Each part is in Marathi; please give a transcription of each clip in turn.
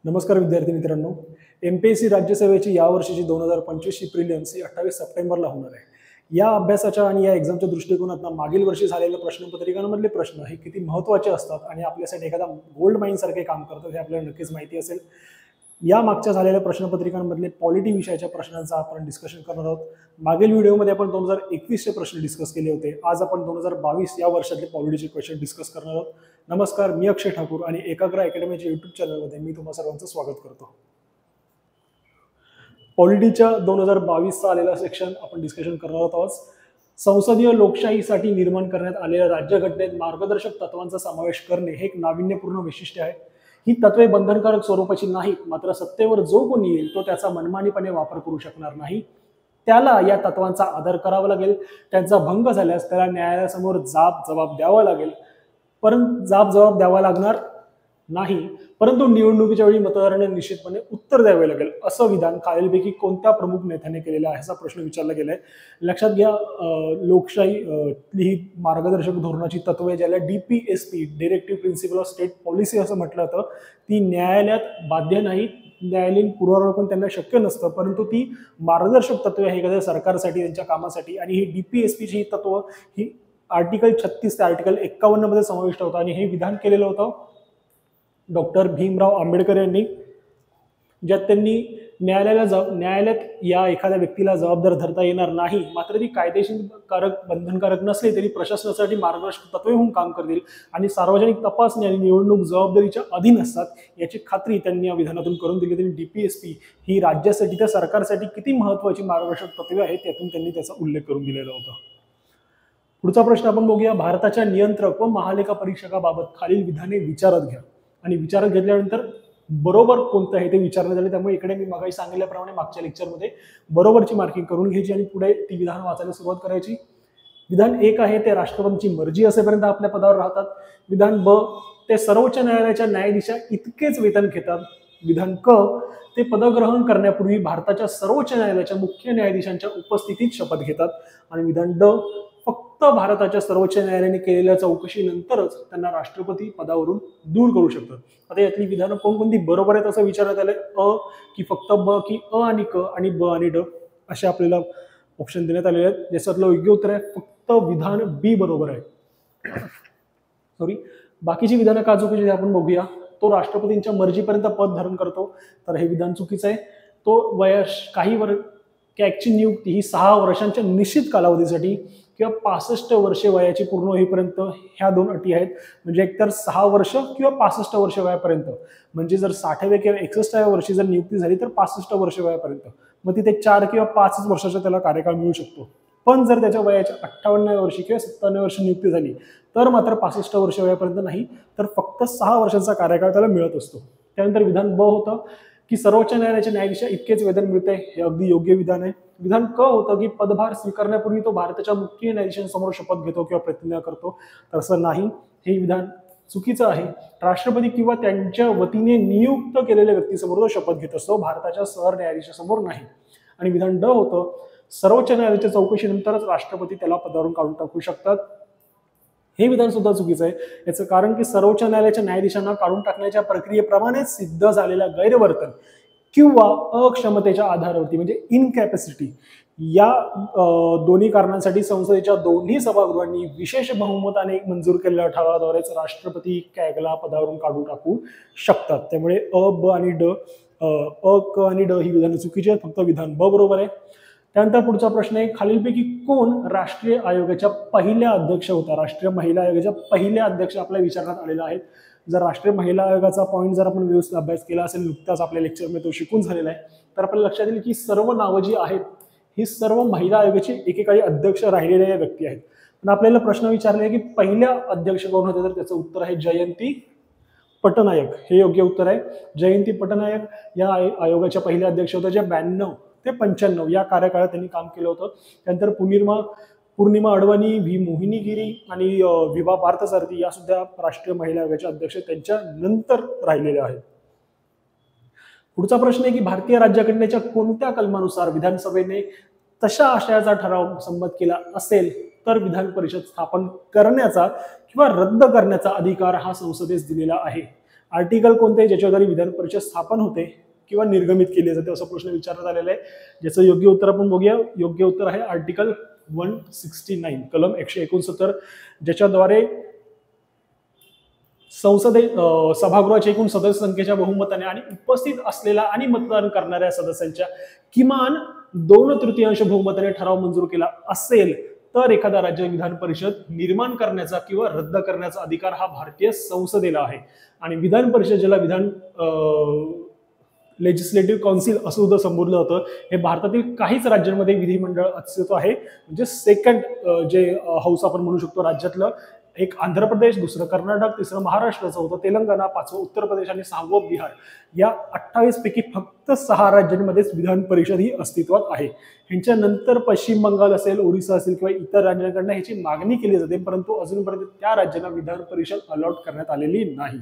नमस्कार विद्यार्थी मित्रांनो. एमपीएससी राज्यसेवेची यावर्षीची 2025 ची प्रिलिम्स ही 28 सप्टेंबरला होणार आहे. या अभ्यासाच्या आणि या एक्झामच्या दृष्टिकोनातून मागील वर्षी झालेल्या प्रश्नपत्रिकांमधले प्रश्न हे किती महत्त्वाचे असतात आणि आपल्यासाठी एखादा गोल्ड माईन सारखे काम करतात हे आपल्याला नक्कीच माहिती असेल. या मागच्या झालेल्या प्रश्नपत्रिकांमधले पॉलिटी विषयाच्या प्रश्नांचा आपण डिस्कशन करणार आहोत. मागील व्हिडिओमध्ये आपण 2021 चे प्रश्न डिस्कस केले होते. आज आपण 2022 या वर्षातले पॉलिटीचे क्वेश्चन डिस्कस करणार आहोत. नमस्कार, मी अक्षय ठाकूर आणि एकाग्र अकॅडमीच्या यूट्यूब चॅनलमध्ये मी तुम्हा सर्वांचं स्वागत करतो. पॉलिटीच्या 2022चा आलेला सेक्शन आपण डिस्कशन करणार आहोत. संसदीय लोकशाहीसाठी निर्माण करण्यात आलेल्या राज्यघटनेत मार्गदर्शक तत्वांचा समावेश करणे हे एक नाविन्यपूर्ण वैशिष्ट्य आहे. ही तत्वे बंधनकारक स्वरूपाची नाहीत, मात्र सत्तेवर जो कोणी येईल तो त्याचा मनमानीपणे वापर करू शकणार नाही. त्याला या तत्वांचा आदर करावा लागेल. त्यांचा भंग झाल्यास त्याला न्यायालयासमोर जबाब द्यावा लागेल. जबाब द्यावा लागणार नाही, परंतु निवडणुकीच्या वेळी मतदारांना निश्चितपणे उत्तर द्यावे लागेल. असं विधान खालीलपैकी कोणत्या प्रमुख नेत्याने केलेलं आहे असा प्रश्न विचारला गेलाय. लक्षात घ्या, लोकशाही ही मार्गदर्शक धोरणाची तत्वे ज्याला DPSP directive principle of state policy असं म्हटलं जातं, ती न्यायालयात बाध्य नाही. न्यायालयीन पुरावारोपण त्यांना शक्य नसतं, परंतु ती मार्गदर्शक तत्वे आहे एखाद्या सरकारसाठी, त्यांच्या कामासाठी. आणि ही DPSPची ही तत्व ही आर्टिकल 36 ते आर्टिकल 51 मध्ये समाविष्ट होतं आणि हे विधान केलेलं होतं डॉक्टर भीमराव आंबेडकर यांनी, ज्यात त्यांनी न्यायालयात या एखाद्या व्यक्तीला जबाबदार धरता येणार नाही, मात्र ती कायदेशीर बंधनकारक नसली तरी प्रशासनासाठी मार्गदर्शक तत्वे म्हणून काम करतील आणि सार्वजनिक तपासणी आणि निवडणूक जबाबदारीच्या अधीन असतात याची खात्री त्यांनी या विधानातून करून दिली. त्यांनी DPSP ही राज्यासाठी त्या सरकारसाठी किती महत्त्वाची मार्गदर्शक तत्वे आहेत त्यातून त्यांनी त्याचा उल्लेख करून दिलेला होता. पुढचा प्रश्न आपण बघूया. भारताच्या नियंत्रक व महालेखा परीक्षकाबाबत खालील विधाने विचारात घ्या. आणि विचारात घेतल्यानंतर बरोबर कोणतं आहे ते विचारण्यात आले, त्यामुळे इकडे मी मगाशी सांगितल्याप्रमाणे मागच्या लेक्चरमध्ये बरोबरची मार्किंग करून घ्यायची आणि पुढे ती विधान वाचायला सुरुवात करायची. विधान 1 आहे ते राष्ट्रपतींची मर्जी असेपर्यंत आपल्या पदावर राहतात. विधान ब, ते सर्वोच्च न्यायालयाच्या न्यायाधीशा इतकेच वेतन घेतात. विधान क, ते पदग्रहण करण्यापूर्वी भारताच्या सर्वोच्च न्यायालयाच्या मुख्य न्यायाधीशांच्या उपस्थितीत शपथ घेतात. आणि विधान ड, फक्त भारताच्या सर्वोच्च न्यायालयाने केलेल्या चौकशीनंतरच त्यांना राष्ट्रपती पदावरून दूर करू शकतात. आता यातली विधानं कोणकोणती बरोबर आहेत असं विचारण्यात आलंय. अ की फक्त ब, की अ आणि क आणि ब आणि ड असे आपल्याला ऑप्शन देण्यात आलेले आहेत. याच्यातलं योग्य उत्तर आहे फक्त विधान बी बरोबर आहे. सॉरी, बाकीची विधानं का चुकीची आपण बघूया. तो राष्ट्रपतींच्या मर्जीपर्यंत पद धारण करतो, तर हे विधान चुकीचं आहे. तो कॅगची नियुक्ती ही 6 वर्षांच्या निश्चित कालावधीसाठी किंवा 65 वर्षे वयाची पूर्ण होईपर्यंत ह्या 2 अटी आहेत. म्हणजे एकतर 6 वर्ष किंवा 65 वर्ष वयापर्यंत. म्हणजे जर 60व्या किंवा 61व्या वर्षी जर नियुक्ती झाली तर 65 वर्ष वयापर्यंत, मग तिथे 4 किंवा 5 वर्षाचा त्याला कार्यकाळ मिळू शकतो. पण जर त्याच्या वयाच्या 58व्या वर्षी किंवा 57व्या वर्षी नियुक्ती झाली तर मात्र 65 वर्ष वयापर्यंत नाही, तर फक्त 6 वर्षांचा कार्यकाळ त्याला मिळत असतो. त्यानंतर विधान ब होतं की सर्वोच्च न्यायालयाच्या न्यायाधीशाला इतकेच वेतन मिळते. हे अगदी योग्य विधान आहे. विधान क होतं की पदभार स्वीकारण्यापूर्वी तो भारताच्या मुख्य न्यायाधीशांसमोर शपथ घेतो किंवा प्रतिज्ञा करतो. तसं नाही, हे विधान चुकीचं आहे. राष्ट्रपती किंवा त्यांच्या वतीने नियुक्त केलेल्या व्यक्तीसमोर तो शपथ घेत असतो, भारताच्या सरन्यायाधीशासमोर नाही. आणि विधान ड होतं सर्वोच्च न्यायालयाच्या चौकशीनंतरच राष्ट्रपती त्याला पदावरून काढून टाकू शकतात. हे विधान सुद्धा चुकीचं आहे. याचं कारण की सर्वोच्च न्यायालयाच्या न्यायाधीशांना काढून टाकण्याच्या प्रक्रियेप्रमाणे सिद्ध झालेलं गैरवर्तन किंवा अक्षमतेच्या आधारावरती म्हणजे इनकॅपॅसिटी या दोन्ही कारणांसाठी संसदेच्या दोन्ही सभागृहांनी विशेष बहुमताने मंजूर केलेल्या ठरावाद्वारेच राष्ट्रपती कॅगला पदावरून काढून टाकू शकतात. त्यामुळे अ, ब आणि ड, अ, क आणि ड ही विधानं चुकीची आहेत. फक्त विधान ब बरोबर आहे. त्यानंतर पुढचा प्रश्न आहे, खालीलपैकी कोण राष्ट्रीय आयोगाच्या पहिल्या अध्यक्ष होता. राष्ट्रीय महिला आयोगाच्या पहिल्या अध्यक्ष आपल्या विचारण्यात आलेला आहे. जर राष्ट्रीय महिला आयोगाचा पॉईंट जर आपण व्यवस्थित अभ्यास केला असेल, नुकताच आपल्या लेक्चरमध्ये तो शिकून झालेला आहे, तर आपल्याला लक्षात येईल की सर्व नावं जी आहेत ही सर्व महिला आयोगाची एकेकाळी अध्यक्ष राहिलेल्या व्यक्ती आहेत. पण आपल्याला प्रश्न विचारले की पहिल्या अध्यक्ष कोण होते, तर त्याचं उत्तर आहे जयंती पटनायक. हे योग्य उत्तर आहे. जयंती पटनायक या आयोगाच्या पहिल्या अध्यक्ष होत्या, ज्या 92 ते 95 या कार्यकाळात त्यांनी काम केलं होतं. त्यानंतर पूर्णिमा अडवाणी, व्ही मोहिनी गिरी आणि विभा पार्थसारथी या सुद्धा राष्ट्रीय महिला आयोगाचे अध्यक्ष त्यांच्या नंतर राहिलेल्या आहेत. पुढचा प्रश्न आहे की भारतीय राज्यघटनेच्या कोणत्या कलमानुसार विधानसभेने तशा आशयाचा ठराव संमत केला असेल तर विधान परिषद स्थापन करण्याचा किंवा रद्द करण्याचा अधिकार हा संसदेस दिलेला आहे. आर्टिकल कोणते ज्याच्याद्वारे विधान परिषद स्थापन होते किंवा निर्गमित केली जाते, असा प्रश्न विचारण्यात आलेला आहे, ज्याचं योग्य उत्तर आपण बघूया. योग्य उत्तर आहे आर्टिकल 169 कलम 169, ज्याच्याद्वारे सभागृहाच्या एकूण सदस्य संख्येच्या बहुमताने आणि उपस्थित असलेल्या आणि मतदान करणाऱ्या सदस्यांच्या किमान 2/3 बहुमताने ठराव मंजूर केला असेल तर एखादा राज्य विधान परिषद निर्माण करण्याचा किंवा रद्द करण्याचा अधिकार हा भारतीय संसदेला आहे. आणि विधान परिषद ज्याला विधान लेजिस्लेटिव्ह काउन्सिल असं सुद्धा संबोधलं जातं, हे भारतातील काहीच राज्यांमध्ये विधिमंडळ अस्तित्व आहे. म्हणजे सेकंड जे हाऊस आपण म्हणू शकतो राज्यातलं, एक आंध्र प्रदेश, दुसरं कर्नाटक, तिसरं महाराष्ट्र, चौथं तेलंगणा, पाचवं उत्तर प्रदेश आणि 6वं बिहार. या 28 पैकी फक्त 6 राज्यांमध्येच विधान परिषद ही अस्तित्वात आहे. ह्यांच्या नंतर पश्चिम बंगाल असेल, ओरिसा असेल किंवा इतर राज्यांकडनं ह्याची मागणी केली जाते, परंतु अजूनपर्यंत त्या राज्यांना विधान परिषद अलॉट करण्यात आलेली नाही.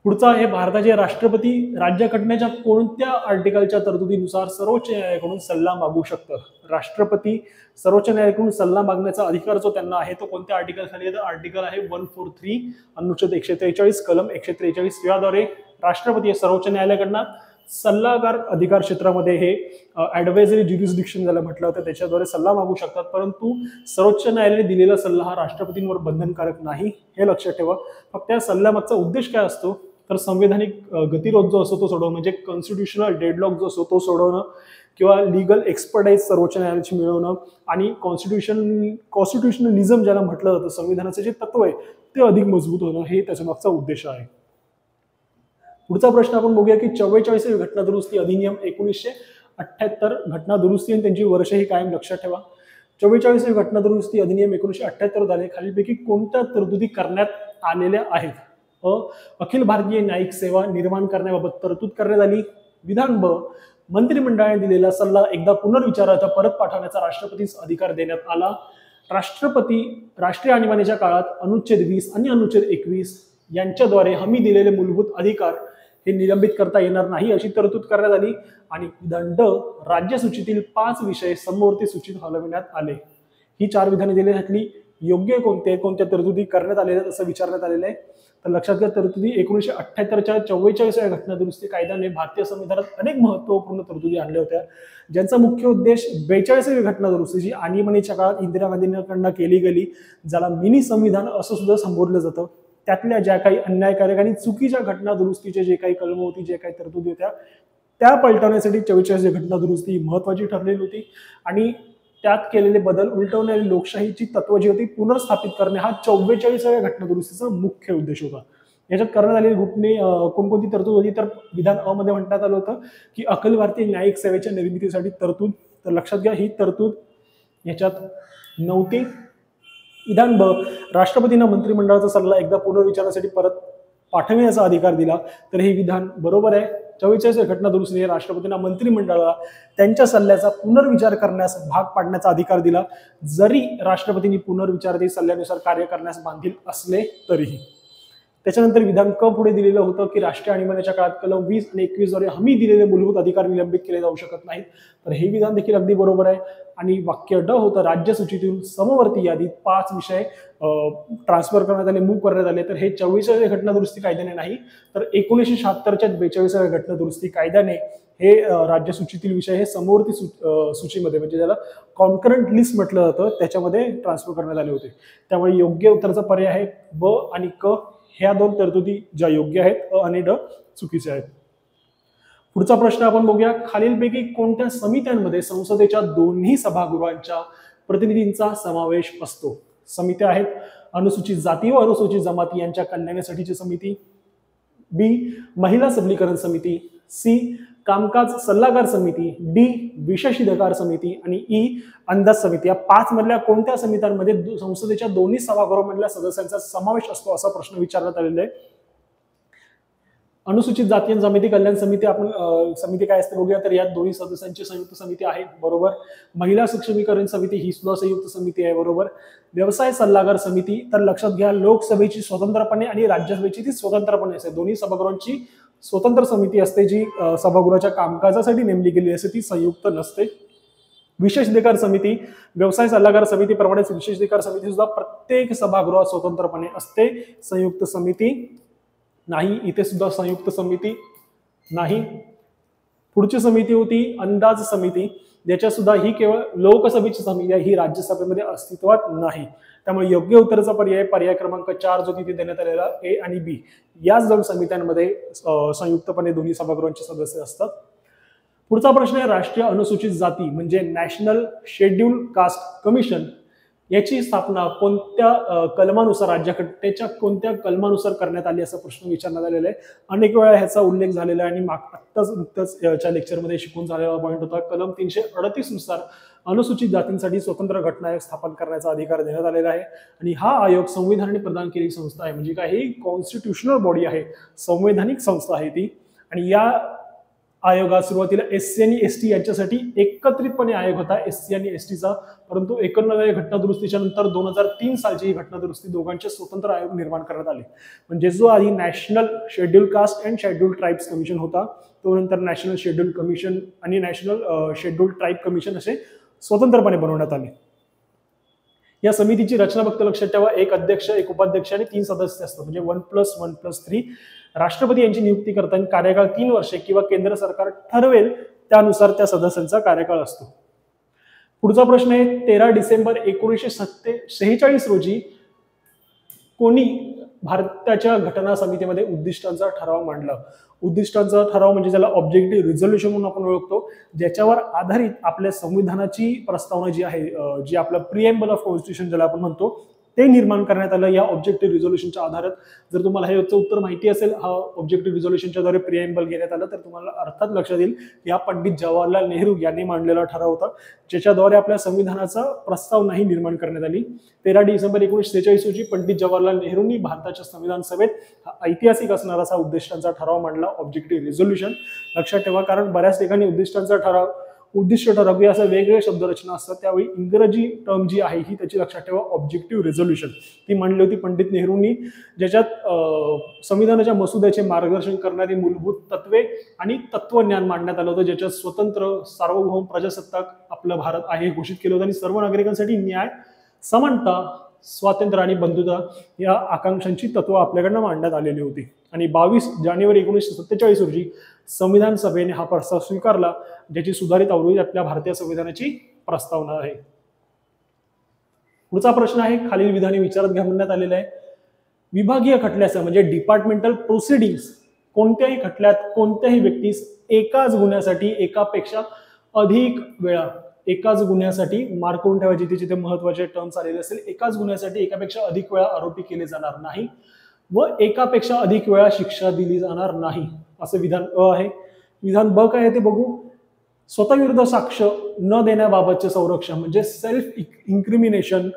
पुढचा आहे भारताचे राष्ट्रपती राज्यघटनेच्या कोणत्या आर्टिकलच्या तरतुदीनुसार सर्वोच्च न्यायालयाकडून सल्ला मागू शकतात. राष्ट्रपती सर्वोच्च न्यायालयाकडून सल्ला मागण्याचा अधिकार जो त्यांना आहे तो कोणत्या आर्टिकल खाली आहे? आर्टिकल आहे 143 अनुच्छेद 143 कलम 143. याद्वारे राष्ट्रपती सर्वोच्च न्यायालयाकडनं सल्लागार अधिकार क्षेत्रामध्ये हे ऍडवायझरी ज्युरिस्डिक्शन ज्याला म्हटलं होतं त्याच्याद्वारे सल्ला मागू शकतात, परंतु सर्वोच्च न्यायालयाने दिलेला सल्ला हा राष्ट्रपतींवर बंधनकारक नाही, हे लक्षात ठेवा. फक्त या सल्ल्यामागचा उद्देश काय असतो तर संवैधानिक गतिरोध जो असतो तो सोडवणं, म्हणजे कॉन्स्टिट्युशनल डेडलॉक जो असतो तो सोडवणं किंवा लिगल एक्सपर्टाईज सर्वोच्च न्यायालयाची मिळवणं आणि कॉन्स्टिट्युशनलिझम ज्याला म्हटलं जातं, संविधानाचे जे तत्व आहे ते अधिक मजबूत होणं, हे त्याच्या मागचा उद्देश आहे. पुढचा प्रश्न आपण बघूया की 44वी घटना दुरुस्ती अधिनियम 1978 घटना दुरुस्ती आणि त्यांची वर्ष ही कायम लक्षात ठेवा. 44वी घटना दुरुस्ती अधिनियम 1978 द्वारे खालीलपैकी कोणत्या तरतुदी करण्यात आलेल्या आहेत? अखिल भारतीय न्यायिक सेवा निर्माण करण्याबाबत तरतूद करण्यात आली. विधान ब मंत्रिमंडळाने दिलेला सल्ला एकदा पुनर्विचारार्थ परत पाठवण्याचा राष्ट्रपतीस अधिकार देण्यात आला. राष्ट्रपती राष्ट्रीय आणीबाणीच्या काळात अनुच्छेद 20 आणि अनुच्छेद 21 यांच्याद्वारे हमी दिलेले मूलभूत अधिकार हे निलंबित करता येणार नाही अशी तरतूद करण्यात आली. आणि विधान ड राज्यसूचीतील 5 विषय समवर्ती सूचीत हलविण्यात आले. ही 4 विधाने दिलेली योग्य कोणत्या तरतुदी करण्यात आलेल्या असं विचारण्यात आलेलं आहे. तर लक्षात घ्या, तरतुदी 1978च्या 44व्या घटना दुरुस्ती कायद्याने भारतीय संविधानात अनेक महत्वपूर्ण तरतुदी आणल्या होत्या, ज्यांचा मुख्य उद्देश 42वी घटना दुरुस्ती जी आणीबाणीच्या काळात इंदिरा गांधींकडून केली गेली, ज्याला मिनी संविधान असं सुद्धा संबोधलं जातं, त्यातल्या ज्या काही अन्यायकारक आणि चुकीच्या घटना दुरुस्तीचे जे काही कलम होती, जे काही तरतुदी होत्या त्या पलटवण्यासाठी 44वी घटना दुरुस्ती महत्वाची ठरलेली होती. आणि त्यात केलेले बदल उलटवणारी लोकशाहीची तत्व जी होती पुनर्स्थापित करणे हा 44व्या घटना दुरुस्तीचा मुख्य उद्देश होता. याच्यात करण्यात आलेली कोणकोणती तरतूद होती तर विधान अ मध्ये म्हणण्यात आलं होतं की अखिल भारतीय न्यायिक सेवेच्या निर्मितीसाठी तरतूद. तर लक्षात घ्या, ही तरतूद याच्यात नव्हती. विधान ब राष्ट्रपतींना मंत्रिमंडळाचा सल्ला एकदा पुनर्विचारासाठी परत पाठवण्याचा अधिकार दिला. तर हे विधान बरोबर आहे. 44व्या घटना दुरुस्तीने राष्ट्रपतींना मंत्रिमंडळाला त्यांच्या सल्ल्याचा पुनर्विचार करण्यास भाग पाडण्याचा अधिकार दिला, जरी राष्ट्रपतींनी पुनर्विचारातील सल्ल्यानुसार कार्य करण्यास बांधील असले तरीही. त्याच्यानंतर विधान क पुढे दिलेलं होतं की राष्ट्रीय आणीबाणीच्या काळात कलम 20 आणि 21 द्वारे हमी दिलेले मूलभूत अधिकार निलंबित केले जाऊ शकत नाहीत. तर हे विधान देखील अगदी बरोबर आहे. आणि वाक्य ड होतं राज्यसूचीतून समवर्ती यादीत 5 विषय ट्रान्सफर करण्यात आले, मूव्ह करण्यात आले. तर हे 44व्या घटना दुरुस्ती कायद्याने नाही, तर 1976च्या 42व्या घटना दुरुस्ती कायद्याने हे राज्यसूचीतील विषय हे समवर्ती सूचीमध्ये, म्हणजे ज्याला कॉन्करंट लिस्ट म्हटलं जातं, त्याच्यामध्ये ट्रान्सफर करण्यात आले होते. त्यामुळे योग्य उत्तराचा पर्याय आहे ब आणि क. ह्या 2 तरतुदी ज्या योग्य आहेत, अ आणि ड चुकीचे आहेत. पुढचा प्रश्न आपण बघूया, खालीलपैकी कोणत्या समित्यांमध्ये संसदेच्या दोन्ही सभागृहांच्या प्रतिनिधींचा समावेश असतो? समित्या आहेत अनुसूचित जाती व अनुसूचित जमाती यांच्या कल्याणासाठीची समिती, बी महिला सबलीकरण समिती, सी कामकाज सल्लागार समिती, डी विशेषाधिकार समिती आणि ई अंदाज समिती. या 5 मधल्या कोणत्या समित्यांमध्ये संसदेच्या दोन्ही सभागृहामधल्या सदस्यांचा समावेश असतो असा प्रश्न विचारण्यात आलेला आहे. अनुसूचित जाती आणि जमाती कल्याण समिती, आपण समिती काय असते बघूया. तर यात दोन्ही सदस्यांची संयुक्त समिती आहे, बरोबर. महिला सक्षमीकरण समिती ही सुद्धा संयुक्त समिती आहे, बरोबर. व्यवसाय सल्लागार समिती, तर लक्षात घ्या लोकसभेची स्वतंत्रपणे आणि राज्यसभेची ती स्वतंत्रपणे असते. दोन्ही सभागृहांची स्वतंत्र समिती असते जी सभागृहाच्या कामकाजासाठी नेमली गेली असते, ती संयुक्त नसते. विशेषाधिकार समिती व्यवसाय सल्लागार समितीप्रमाणेच विशेषाधिकार समिती सुद्धा प्रत्येक सभागृहात स्वतंत्रपणे असते, संयुक्त समिती नाही. इथे सुद्धा संयुक्त समिती नाही. पुढची समिती होती अंदाज समिती, ज्याच्या सुद्धा ही केवळ लोकसभेची समिती आहे, ही राज्यसभेमध्ये अस्तित्वात नाही. त्यामुळे योग्य उत्तराचा पर्याय क्रमांक 4 जो तिथे देण्यात आलेला ए आणि बी याच दोन समित्यांमध्ये संयुक्तपणे दोन्ही सभागृहांचे सदस्य असतात. पुढचा प्रश्न आहे राष्ट्रीय अनुसूचित जाती म्हणजे नॅशनल शेड्यूल कास्ट कमिशन याची स्थापना कोणत्या कलमानुसार, राज्यघटनेच्या कोणत्या कलमानुसार करण्यात आली असा प्रश्न विचारण्यात आलेला आहे. अनेक वेळा ह्याचा उल्लेख झालेला आहे आणि आत्ताच नुकतंच याच्या लेक्चरमध्ये शिकून झालेला पॉईंट होता. कलम 338 नुसार अनुसूचित जातींसाठी स्वतंत्र घटना आयोग स्थापन करण्याचा अधिकार देण्यात आलेला आहे आणि हा आयोग संविधानाने प्रदान केलेली संस्था आहे. म्हणजे काय, ही कॉन्स्टिट्युशनल बॉडी आहे, संवैधानिक संस्था आहे ती. आणि या आयोगात सुरुवातीला एससी आणि एसटी यांच्यासाठी एकत्रितपणे आयोग होता, एससी आणि एसटीचा. परंतु 91व्या घटना दुरुस्तीच्या नंतर 2003 सालची ही घटना दुरुस्ती दोघांचे स्वतंत्र आयोग निर्माण करण्यात आले. म्हणजे जो आधी national schedule caste and schedule tribes commission होता, तो नंतर नॅशनल शेड्यूल कमिशन आणि नॅशनल शेड्यूल ट्राईब कमिशन असे स्वतंत्रपणे बनवण्यात आले. या समितीची रचना फक्त लक्षात ठेवा, एक अध्यक्ष, एक उपाध्यक्ष आणि 3 सदस्य असतात. म्हणजे 1+1+3. राष्ट्रपती यांची नियुक्ती करताना कार्यकाळ 3 वर्षे किंवा केंद्र सरकार ठरवेल त्यानुसार त्या सदस्यांचा कार्यकाळ असतो. पुढचा प्रश्न आहे 13 डिसेंबर 1946 रोजी कोणी भारताच्या घटना समितीमध्ये उद्दिष्टांचा ठराव मांडला. उद्दिष्टांचा ठराव म्हणजे ज्याला ऑब्जेक्टिव्ह रिझोल्युशन म्हणून आपण ओळखतो, ज्याच्यावर आधारित आपल्या संविधानाची प्रस्तावना जी आहे, जी आपलं प्रिएम्बल ऑफ कॉन्स्टिट्यूशन ज्याला आपण म्हणतो, ते निर्माण करण्यात आलं या ऑब्जेक्टिव्ह रिझोल्युशनच्या आधारात. जर तुम्हाला हे उत्तर माहिती असेल, हा ऑब्जेक्टिव्ह रिझोल्युशनच्या द्वारे प्रिएम्बल घेण्यात आलं, तर तुम्हाला अर्थात लक्षात येईल की हा पंडित जवाहरलाल नेहरू यांनी मांडलेला ठराव होता, ज्याच्याद्वारे आपल्या संविधानाचा प्रस्तावनाही निर्माण करण्यात आली. 13 डिसेंबर 1946 रोजी पंडित जवाहरलाल नेहरूंनी भारताच्या संविधान सभेत ऐतिहासिक असणारा असा उद्दिष्टांचा ठराव मांडला, ऑब्जेक्टिव्ह रिझोल्युशन. लक्षात ठेवा, कारण बऱ्याच ठिकाणी उद्दिष्टांचा ठराव, उद्दिष्ट ठराव या असं वेगवेगळे शब्दरचना असतात, त्यावेळी इंग्रजी टर्म जी आहे ही त्याची लक्षात ठेवा, ऑब्जेक्टिव्ह रिझोल्युशन. ती मांडली होती पंडित नेहरूंनी, ज्याच्यात संविधानाच्या मसुद्याचे मार्गदर्शन करणारी मूलभूत तत्वे आणि तत्वज्ञान मांडण्यात आलं होतं, ज्याच्यात स्वतंत्र सार्वभौम प्रजासत्ताक आपलं भारत आहे घोषित केलं होतं आणि सर्व नागरिकांसाठी न्याय, समानता, स्वातंत्र्य आणि बंधुता या आकांक्षांची तत्व आपल्याकडनं मांडण्यात आलेली होती. आणि 22 जानेवारी 1947 रोजी संविधान सभेने हा प्रस्ताव स्वीकारला, ज्याची सुधारित आवृत्ती आपल्या भारतीय संविधानाची प्रस्तावना आहे. पुढचा प्रश्न आहे खालील विधाने विचारात घ्या म्हणण्यात आलेलं आहे. विभागीय खटल्यासह म्हणजे डिपार्टमेंटल प्रोसिडिंग्स कोणत्याही खटल्यात कोणत्याही व्यक्तीस एकाच गुन्ह्यासाठी एकापेक्षा अधिक वेळा, एकाच गुन्ह्यासाठी मार्क करून ठेवायची, तिथे महत्वाचे टर्म्स आलेले असेल, एकाच गुन्ह्यासाठी एकापेक्षा अधिक वेळा आरोपी केले जाणार नाही व एकापेक्षा अधिक वेळा शिक्षा दिली जाणार नाही, असं विधान अ आहे. विधान ब काय आहे ते बघू. स्वतःविरुद्ध साक्ष न देण्याबाबतचे संरक्षण म्हणजे सेल्फ इन्क्रिमिनेशन,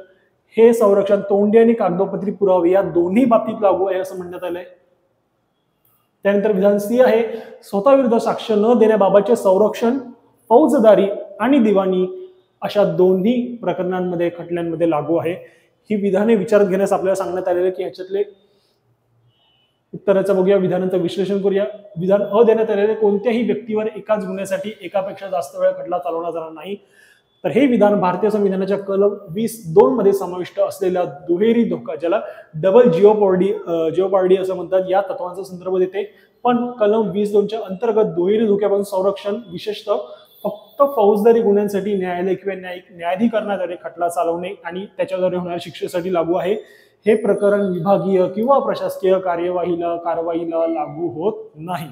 हे संरक्षण तोंडी आणि कागदोपत्री पुरावे या दोन्ही बाबतीत लागू आहे असं म्हणण्यात आलंय. त्यानंतर विधान सी आहे, स्वतःविरुद्ध साक्ष न देण्याबाबतचे संरक्षण फौजदारी आणि दिवाणी अशा दोन्ही प्रकरणांमध्ये, खटल्यांमध्ये लागू आहे. ही विधाने विचारात घेण्यास आपल्याला सांगण्यात आलेले की ह्याच्यातले उत्तराचं बघूया, विधानांचं विश्लेषण करूया. विधान अ देण्यात आलेले, कोणत्याही व्यक्तीवर एकाच गुन्ह्यासाठी एकापेक्षा जास्त वेळा खटला चालवला जाणार नाही. तर हे विधान भारतीय संविधानाच्या कलम 20(2) मध्ये समाविष्ट असलेल्या दुहेरी धोका, ज्याला डबल जिओपार्डी असं म्हणतात, या तत्वांचा संदर्भ देते. पण कलम 20(2)च्या अंतर्गत दुहेरी धोक्यापासून संरक्षण विशेषतः फक्त फौजदारी गुन्ह्यांसाठी न्यायालय किंवा न्यायाधिकरणाद्वारे खटला चालवणे आणि त्याच्याद्वारे होणाऱ्या शिक्षेसाठी लागू आहे. हे प्रकरण विभागीय किंवा प्रशासकीय कारवाईला लागू होत नाही.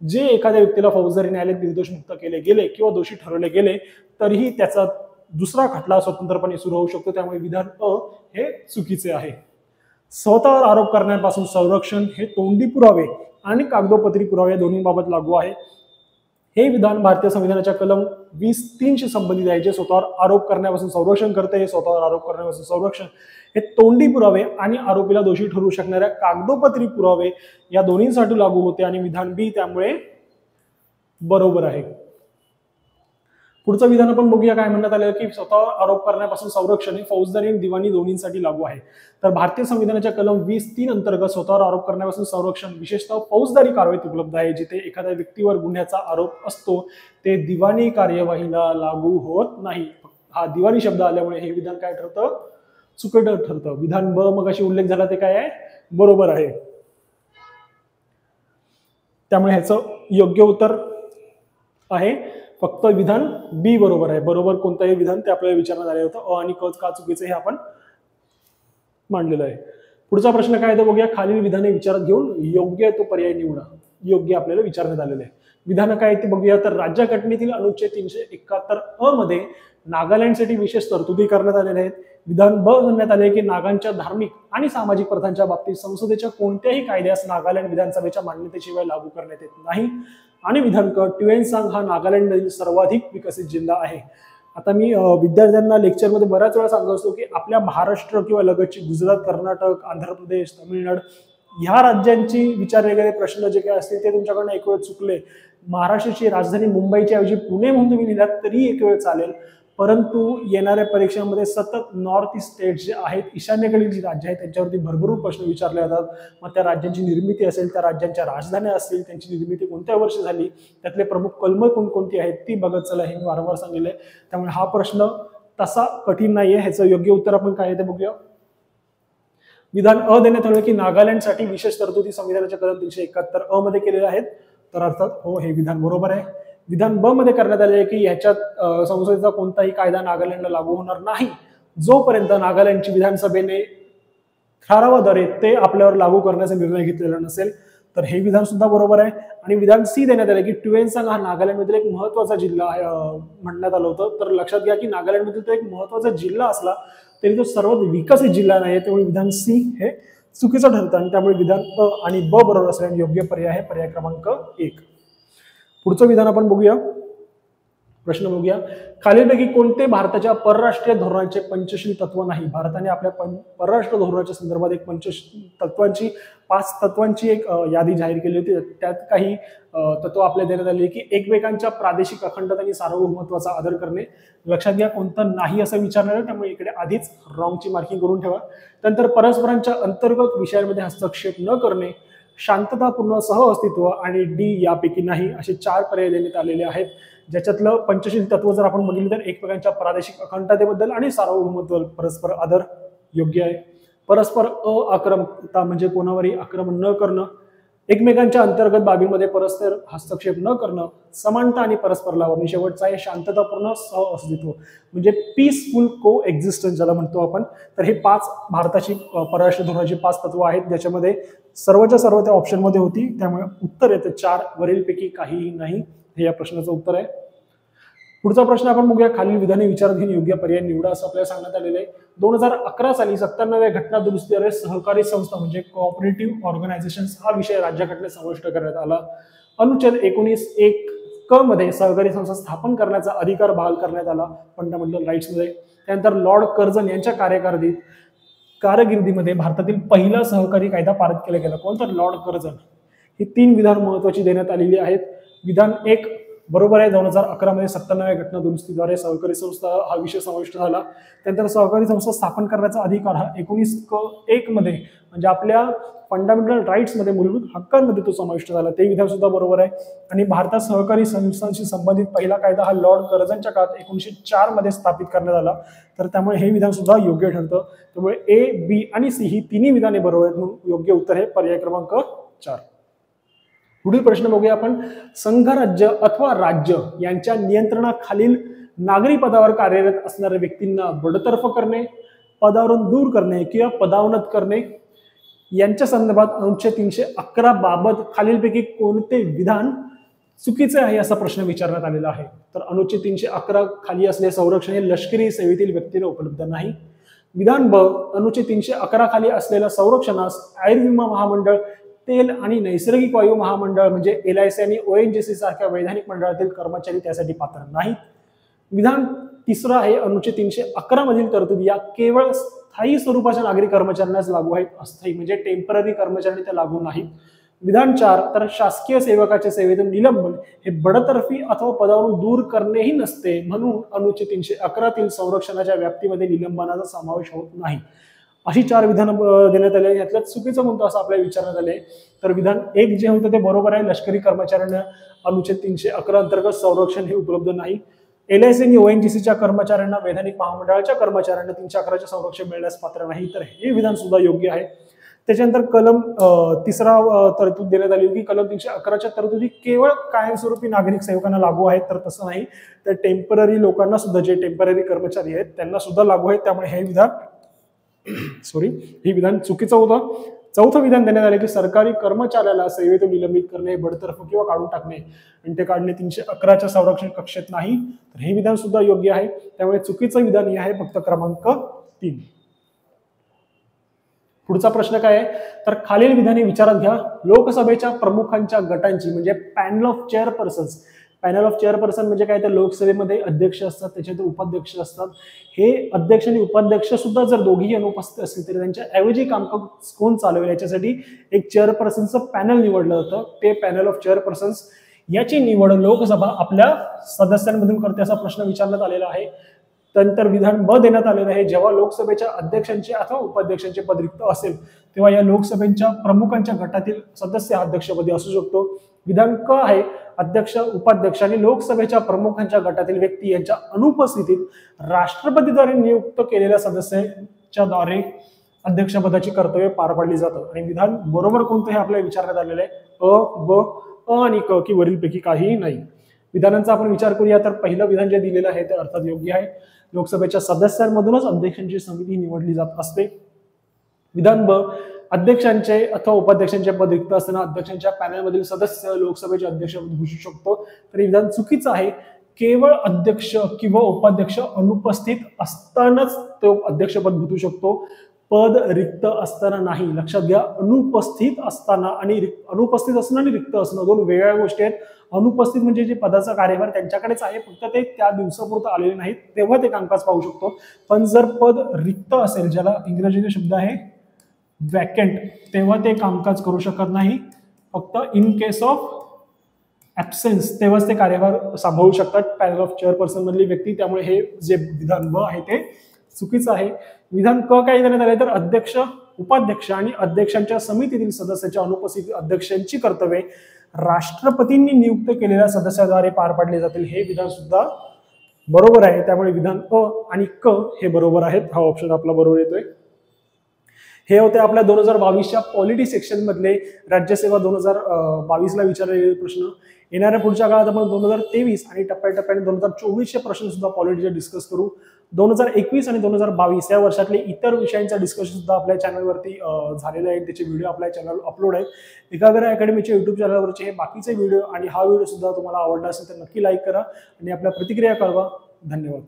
जे एखाद्या व्यक्तीला फौजदारी न्यायालयात निर्दोष मुक्त केले गेले किंवा दोषी ठरवले गेले तरीही त्याचा दुसरा खटला स्वतंत्रपणे सुरू होऊ शकतो. त्यामुळे विधान अ हे चुकीचे आहे. स्वतःवर आरोप करण्यापासून संरक्षण हे तोंडी पुरावे आणि कागदोपत्री पुरावे या दोन्ही बाबत लागू आहे. हे विधान भारतीय संविधानाच्या कलम 20(3) शी संबंधित आहे, जे स्वतःवर आरोप करण्यापासून संरक्षण करते. हे स्वतःवर आरोप करण्यापासून संरक्षण हे तोंडी पुरावे आणि आरोपीला दोषी ठरवू शकणाऱ्या कागदोपत्री पुरावे या दोन्हींसाठी लागू होते आणि विधान बी त्यामुळे बरोबर आहे. पुढचं विधान आपण बघूया काय म्हणण्यात आलं की स्वतःवर आरोप करण्यापासून संरक्षण हे फौजदारी आणि दिवाणी दोन्हींसाठी लागू आहे. तर भारतीय संविधानाच्या कलम 20(3) अंतर्गत स्वतःवर आरोप करण्यापासून संरक्षण विशेषतः फौजदारी कारवाईत उपलब्ध आहे. जिथे एखाद्या व्यक्तीवर गुन्ह्याचा आरोप असतो ते दिवाणी कार्यवाहीला लागू होत नाही. हा दिवाणी शब्द आल्यामुळे हे विधान काय ठरतं, चुकीचं ठरतं. विधान ब मग अशी उल्लेख झाला ते काय आहे, बरोबर आहे. त्यामुळे ह्याचं योग्य उत्तर आहे फक्त विधान बी बरोबर आहे. बरोबर कोणतंही विधान ते आपल्याला विचारण्यात आले होतं. अ आणि क का चुकीचं हे आपण मांडलेलं आहे. पुढचा प्रश्न काय आहे बघूया. खालील विधाने विचारात घेऊन योग्य तो पर्याय निवडा. योग्य आपल्याला विचारण्यात आलेलं आहे. विधान काय ते बघूया. तर राज्यघटनेतील अनुच्छेद 371 अ मध्ये नागालँडसाठी विशेष तरतुदी करण्यात आलेल्या आहेत. विधान ब म्हणण्यात आले की नागांच्या धार्मिक आणि सामाजिक प्रथांच्या बाबतीत संसदेच्या कोणत्याही कायद्यास नागालँड विधानसभेच्या मान्यतेशिवाय लागू करण्यात येत नाही. आणि विधान क ट्युएनसांग हा नागालँडमधील सर्वाधिक विकसित जिल्हा आहे. आता मी विद्यार्थ्यांना लेक्चरमध्ये बऱ्याच वेळा सांगत असतो की आपल्या महाराष्ट्र किंवा लगतची गुजरात, कर्नाटक, आंध्र प्रदेश, तामिळनाडू ह्या राज्यांची विचारले गेलेले प्रश्न जे काही असतील ते तुमच्याकडनं एक वेळ चुकले. महाराष्ट्राची राजधानी मुंबईच्या ऐवजी पुणे म्हणून तुम्ही लिहिलात तरी एक वेळ चालेल. परंतु येणाऱ्या परीक्षांमध्ये सतत नॉर्थ ईस्ट स्टेट जे आहेत, ईशान्येकडील जी राज्य आहेत त्यांच्यावरती भरभरून प्रश्न विचारले जातात. मग त्या राज्यांची निर्मिती असेल, त्या राज्यांच्या राजधान्या असतील, त्यांची निर्मिती कोणत्या वर्षी झाली, त्यातले प्रमुख कलमं कोणकोणती आहेत ती बघत चला, हे मी वारंवार सांगितलंय. त्यामुळे हा प्रश्न तसा कठीण नाहीये. ह्याचं योग्य उत्तर आपण काय आहे ते बघूया. विधान अ देण्यात आलं की नागालँडसाठी विशेष तरतुदी संविधानाच्या कलम 371 अ मध्ये केलेल्या आहेत. तर अर्थात हो, हे विधान बरोबर आहे. विधान ब मध्ये करण्यात आले की ह्याच्यात संसदेचा कोणताही कायदा नागालँडला लागू होणार नाही जोपर्यंत नागालँडची विधानसभेने ठरावाद्वारे ते आपल्यावर लागू करण्याचा निर्णय घेतलेला नसेल. तर हे विधान सुद्धा बरोबर आहे. आणि विधान सी देण्यात आले की ट्युएनसांग हा नागालँडमधील एक महत्वाचा जिल्हा म्हणण्यात आलं होतं. तर लक्षात घ्या की नागालँडमधील तो एक महत्वाचा जिल्हा असला तरी तो सर्वात विकसित जिल्हा नाही. त्यामुळे विधान सी हे चुकीचं ठरतं आणि त्यामुळे विधान अ आणि ब बरोबर असल्याने योग्य पर्याय आहे पर्याय क्रमांक 1. पुढचं विधान आपण बघूया. प्रश्न बघूया. खालीलपैकी कोणते भारताच्या परराष्ट्रीय धोरणाचे पंचशील तत्व नाही. भारताने आपल्या परराष्ट्र धोरणाच्या संदर्भात एक तत्वांची 5 तत्वांची एक यादी जाहीर केली होती. त्यात काही तत्व आपल्याला देण्यात आले की एकमेकांच्या प्रादेशिक अखंडता आणि सार्वभौमत्वाचा आदर करणे. लक्षात घ्या कोणतं नाही असं विचारणार आहे, त्यामुळे इकडे आधीच रॉंगची मार्किंग करून ठेवा. त्यानंतर परस्परांच्या अंतर्गत विषयांमध्ये हस्तक्षेप न करणे, शांततापूर्ण सहअस्तित्व आणि डी यापैकी नाही असे 4 पर्याय देण्यात आलेले आहेत. ज्याच्यातलं पंचशील तत्व जर आपण बघितलं तर एकमेकांच्या प्रादेशिक अखंडतेबद्दल आणि सार्वभौमत्व परस्पर आदर योग्य आहे. परस्पर आक्रमकता म्हणजे कोणावरही आक्रमण न करणं, एकमेकांच्या अंतर्गत बाबीमध्ये परस्पर हस्तक्षेप न करणं, समानता आणि परस्पर लाभ आणि शेवटचा आहे शांततापूर्ण सहअस्तित्व म्हणजे पीसफुल को एक्झिस्टन्स ज्याला म्हणतो आपण. तर हे 5 भारताची परराष्ट्र धोरणाची 5 तत्व आहेत ज्याच्यामध्ये सर्वच्या सर्व त्या ऑप्शनमध्ये होती. त्यामुळे उत्तर येतं 4 वरीलपैकी काहीही नाही. हे या प्रश्नाचं उत्तर आहे. पुढचा प्रश्न आपण बघूया. खालील विधाने विचारात घेऊन योग्य पर्याय निवडा असं आपल्याला सांगण्यात आलेलं आहे. 2011 साली 97व्या घटना दुरुस्तीद्वारे सहकारी संस्था म्हणजे कोऑपरेटिव्ह ऑर्गनायझेशन्स हा विषय राज्यघटनेत समाविष्ट करण्यात आला. अनुच्छेद 19(1) क मध्ये सहकारी संस्था स्थापन करण्याचा अधिकार बहाल करण्यात आला फंडामेंटल राईट्स मध्ये. त्यानंतर लॉर्ड कर्झन यांच्या कारकिर्दीमध्ये भारतातील पहिला सहकारी कायदा पारित केला गेला. कोण तर लॉर्ड कर्झन. ही 3 विधान महत्वाची देण्यात आलेली आहेत. विधान 1 बरोबर आहे. 2011 मध्ये 97व्या घटना दुरुस्तीद्वारे सहकारी संस्था हा विषय समाविष्ट झाला. त्यानंतर सहकारी संस्था स्थापन करण्याचा अधिकार हा 19(1) मध्ये म्हणजे आपल्या फंडामेंटल राईट्स मध्ये मूलभूत हक्कांमध्ये तो समाविष्ट झाला. ते विधान सुद्धा बरोबर आहे. आणि भारतात सहकारी संस्थांशी संबंधित पहिला कायदा हा लॉर्ड कर्झनच्या काळात 1904 मध्ये स्थापित करण्यात आला. तर त्यामुळे हे विधान सुद्धा योग्य ठरतं. त्यामुळे ए, बी आणि सी ही तिन्ही विधाने बरोबर आहेत म्हणून योग्य उत्तर हे पर्याय क्रमांक 4. पुढील प्रश्न बघूया आपण. संघराज्य अथवा राज्य यांच्या नियंत्रणाखालील नागरी पदावर कार्यरत असणाऱ्या व्यक्तींना बडतर्फ करणे, पदावरून दूर करणे किंवा पदावनत करणे यांच्या संदर्भात अनुच्छेद 311 बाबत खालीलपैकी कोणते विधान चुकीचे आहे असा प्रश्न विचारण्यात आलेला आहे. तर अनुच्छेद 311 खाली असलेले संरक्षण हे लष्करी सेवेतील व्यक्तीला उपलब्ध नाही. विधान ब अनुच्छेद 311 खाली असलेल्या संरक्षणास आयुर्विमा महामंडळ, तेल आणि नैसर्गिक वायू महामंडळ म्हणजे LIC आणि ONGC सारख्या वैधानिक मंडळातील कर्मचारी त्यासाठी पात्र नाहीत. विधान तिसरं आहे अनुच्छेद 311 मधील तरतुदी या केवळ स्थायी स्वरूपाच्या नागरी कर्मचाऱ्यांनाच लागू आहेत. अस्थायी म्हणजे टेम्पररी कर्मचारी त्या लागू नाहीत. विधान 4 तर शासकीय सेवकाच्या सेवेतून निलंबन हे बडतर्फी अथवा पदावरून दूर करणेही नसते म्हणून अनुच्छेद 311 तील संरक्षणाच्या व्याप्तीमध्ये निलंबनाचा समावेश होत नाही. अशी 4 विधान देण्यात आले. यातलं चुकीचं कोणतं असं आपल्याला विचारण्यात आले. तर विधान 1 जे होतं ते बरोबर आहे. लष्करी कर्मचाऱ्यांना अनुच्छेद 311 अंतर्गत संरक्षण हे उपलब्ध नाही. LIC आणि ONGCच्या कर्मचाऱ्यांना, वैधानिक महामंडळाच्या कर्मचाऱ्यांना 311चे संरक्षण मिळण्यास पात्र नाही. तर हे विधान सुद्धा योग्य आहे. त्याच्यानंतर कलम तिसरा तरतूद देण्यात आली की कलम 311च्या तरतुदी केवळ कायमस्वरूपी नागरिक सेवकांना लागू आहेत, तर तसं नाही, तर टेम्पररी लोकांना सुद्धा, जे टेम्पररी कर्मचारी आहेत त्यांना सुद्धा लागू आहेत. त्यामुळे हे विधान हे विधान चुकीचं होतं. चौथं विधान देण्यात आले की सरकारी कर्मचाऱ्याला सेवेतून निलंबित करणे, बडतर्फ किंवा काढून टाकणे आणि ते काढणे 311च्या संरक्षण कक्षेत नाही, तर हे विधान सुद्धा योग्य आहे. त्यामुळे चुकीचं विधान हे आहे फक्त क्रमांक 3. पुढचा प्रश्न काय आहे, तर खालील विधाने विचारात घ्या. लोकसभेच्या प्रमुखांच्या गटांची म्हणजे panel of chairpersons, panel of chairperson म्हणजे काय, तर लोकसभेमध्ये अध्यक्ष असतात, त्याच्यानंतर उपाध्यक्ष असतात. हे अध्यक्ष आणि उपाध्यक्ष सुद्धा जर दोघेही अनुपस्थित असतील तरी त्यांच्या ऐवजी कामकाज कोण चालवेल याच्यासाठी एक चेअरपर्सनचं पॅनल निवडलं जातं. ते पॅनल ऑफ चेअरपर्सन्स याची निवड लोकसभा आपल्या सदस्यांमधून करते असा प्रश्न विचारण्यात आलेला आहे. त्यानंतर विधान ब देण्यात आलेलं आहे, जेव्हा लोकसभेच्या अध्यक्षांचे अथवा उपाध्यक्षांचे पद रिक्त असेल तेव्हा या लोकसभेच्या प्रमुखांच्या गटातील सदस्य अध्यक्षपदी असू शकतो. विधान क आहे, अध्यक्ष, उपाध्यक्ष आणि लोकसभेच्या प्रमुखांच्या गटातील व्यक्ती यांच्या अनुपस्थितीत राष्ट्रपतीद्वारे नियुक्त केलेल्या सदस्याच्या द्वारे अध्यक्षपदाची कर्तव्य पार पाडली जातात. आणि विधान बरोबर कोणतं हे आपल्याला विचारण्यात आलेलं आहे, अ, ब, अ आणि क की वरीलपैकी काहीही नाही. विधानांचा आपण विचार करूया, तर पहिलं विधान जे दिलेलं आहे ते अर्थात योग्य आहे. लोकसभेच्या सदस्यांमधूनच अध्यक्षांची समिती निवडली जात असते. विधान ब, अध्यक्षांचे अथवा उपाध्यक्षांचे पद रिक्त असताना अध्यक्षांच्या पॅनलमधील सदस्य लोकसभेचे अध्यक्षपद भूषू शकतो, तर विधान चुकीचं आहे. केवळ अध्यक्ष किंवा उपाध्यक्ष अनुपस्थित असतानाच तो अध्यक्षपद भूषू शकतो, पद रिक्त असताना नाही. लक्षात घ्या, अनुपस्थित असताना आणि अनुपस्थित असणं आणि रिक्त असणं दोन वेगळ्या गोष्टी आहेत. अनुपस्थित म्हणजे जे पदाचा कार्यभार त्यांच्याकडेच आहे, फक्त ते त्या दिवसापुरतं आलेले नाहीत, तेव्हा ते कामकाज पाहू शकतो. पण जर पद रिक्त असेल, ज्याला इंग्रजीचा शब्द आहे वॅकंट, तेव्हा ते कामकाज करू शकत नाही. फक्त इन केस ऑफ ऍब्सेन्स तेव्हाच ते कार्यभार सांभाळू शकतात पॅनल ऑफ चेअरपर्सन मधली व्यक्ती. त्यामुळे हे जे विधान ब आहे ते चुकीचं आहे. विधान क काय देण्यात आले, तर अध्यक्ष, उपाध्यक्ष आणि अध्यक्षांच्या समितीतील सदस्याच्या अनुपस्थित अध्यक्षांची कर्तव्ये राष्ट्रपतींनी नियुक्त केलेल्या सदस्याद्वारे पार पाडले जातील. हे विधान सुद्धा बरोबर आहे. त्यामुळे विधान अ आणि क हे बरोबर आहेत. हा ऑप्शन आपला बरोबर येतोय. हे होते आपल्या 2022च्या पॉलिटी सेक्शन मधले राज्यसेवा 2022ला विचारलेले प्रश्न. येणाऱ्या पुढच्या काळात आपण 2023 आणि टप्प्याटप्प्याने 2024चे प्रश्न सुद्धा पॉलिटीचे डिस्कस करू. 2021 आणि 2022 या वर्षातले इतर विषयांचा डिस्कशन सुद्धा आपल्या चॅनलवरती झालेलं आहे. त्याचे व्हिडिओ आपल्या चॅनल अपलोड आहेत. एकाग्र अकॅडमीच्या युट्यूब चॅनलवरचे हे बाकीचे व्हिडिओ आणि हा व्हिडिओ सुद्धा तुम्हाला आवडला असेल तर नक्की लाईक करा आणि आपल्या प्रतिक्रिया कळवा. धन्यवाद.